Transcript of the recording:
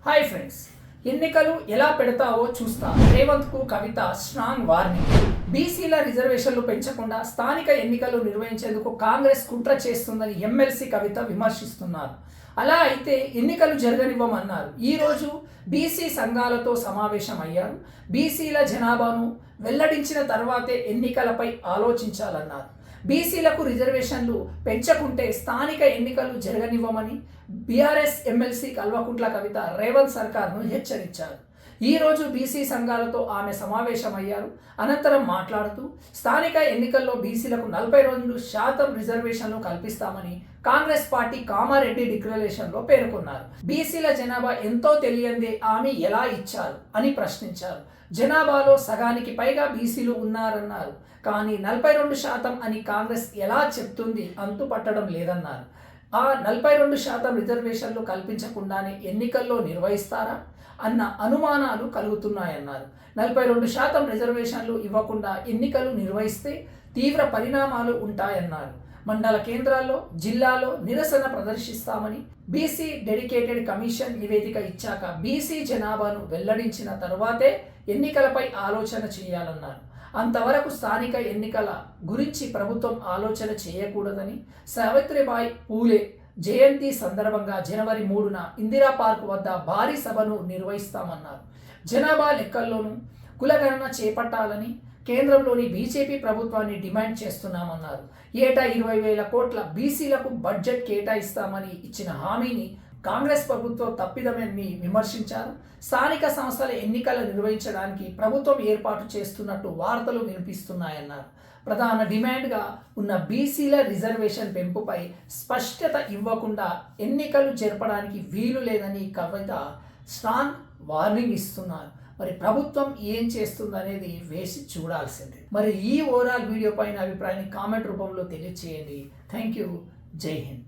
Hi friends, ఎన్నికలు ఎలా పెడతావో చూస్తా. రేవంత్కు కవిత స్ట్రాంగ్ వార్నింగ్. బీసీల రిజర్వేషన్లు పెంచకుండా స్థానిక ఎన్నికలు నిర్వహించేందుకు కాంగ్రెస్ కుట్ర చేస్తుందని ఎమ్మెల్సీ కవిత విమర్శిస్తున్నారు. అలా అయితే ఎన్నికలు జరగనివ్వమన్నారు. ఈరోజు బీసీ సంఘాలతో సమావేశం అయ్యారు. బీసీల జనాభాను వెల్లడించిన తర్వాతే ఎన్నికలపై ఆలోచించాలన్నారు. బీసీలకు రిజర్వేషన్లు పెంచకుంటే స్థానిక ఎన్నికలు జరగనివ్వమని బీఆర్ఎస్ ఎమ్మెల్సీ కల్వకుంట్ల కవిత రేవంత్ సర్కార్ను హెచ్చరించారు. ఈరోజు బీసీ సంఘాలతో ఆమె సమావేశమయ్యారు. అనంతరం మాట్లాడుతూ స్థానిక ఎన్నికల్లో బీసీలకు 42% రిజర్వేషన్లు కల్పిస్తామని కాంగ్రెస్ పార్టీ కామారెడ్డి డిక్లరేషన్లో పేర్కొన్నారు. బీసీల జనాభా ఎంతో తెలియందే ఆమె ఎలా ఇచ్చారు అని ప్రశ్నించారు. జనాభాలో సగానికి పైగా బీసీలు ఉన్నారన్నారు. కానీ 42% అని కాంగ్రెస్ ఎలా చెప్తుంది అంతుపట్టడం లేదన్నారు. ఆ 42% రిజర్వేషన్లు కల్పించకుండానే ఎన్నికల్లో నిర్వహిస్తారా అన్న అనుమానాలు కలుగుతున్నాయన్నారు. 42% రిజర్వేషన్లు ఇవ్వకుండా ఎన్నికలు నిర్వహిస్తే తీవ్ర పరిణామాలు ఉంటాయన్నారు. మండల కేంద్రాల్లో, జిల్లాలో నిరసన ప్రదర్శిస్తామని, బీసీ డెడికేటెడ్ కమిషన్ నివేదిక ఇచ్చాక బీసీ జనాభాను వెల్లడించిన తర్వాతే ఎన్నికలపై ఆలోచన చేయాలన్నారు. అంతవరకు స్థానిక ఎన్నికల గురించి ప్రభుత్వం ఆలోచన చేయకూడదని, సావిత్రిబాయి పూలే జయంతి సందర్భంగా జనవరి 3న ఇందిరా పార్క్ వద్ద భారీ సభను నిర్వహిస్తామన్నారు. జనాభా లెక్కల్లోనూ కులగణన చేపట్టాలని కేంద్రంలోని బీజేపీ ప్రభుత్వాన్ని డిమాండ్ చేస్తున్నామన్నారు. ఏటా 20,000 కోట్ల బీసీలకు బడ్జెట్ కేటాయిస్తామని ఇచ్చిన హామీని కాంగ్రెస్ ప్రభుత్వం తప్పిదమని విమర్శించారు. స్థానిక సంస్థల ఎన్నికలు నిర్వహించడానికి ప్రభుత్వం ఏర్పాటు చేస్తున్నట్టు వార్తలు వినిపిస్తున్నాయన్నారు. ప్రధాన డిమాండ్గా ఉన్న బీసీల రిజర్వేషన్ పెంపుపై స్పష్టత ఇవ్వకుండా ఎన్నికలు జరపడానికి వీలు లేదని కవిత స్ట్రాంగ్ వార్నింగ్ ఇస్తున్నారు. మరి ప్రభుత్వం ఏం చేస్తుందనేది వేసి చూడాల్సిందే. మరి ఈ ఓవరాల్ వీడియో పైన అభిప్రాయాన్ని కామెంట్ రూపంలో తెలియచేయండి. Thank you. జై హింద్.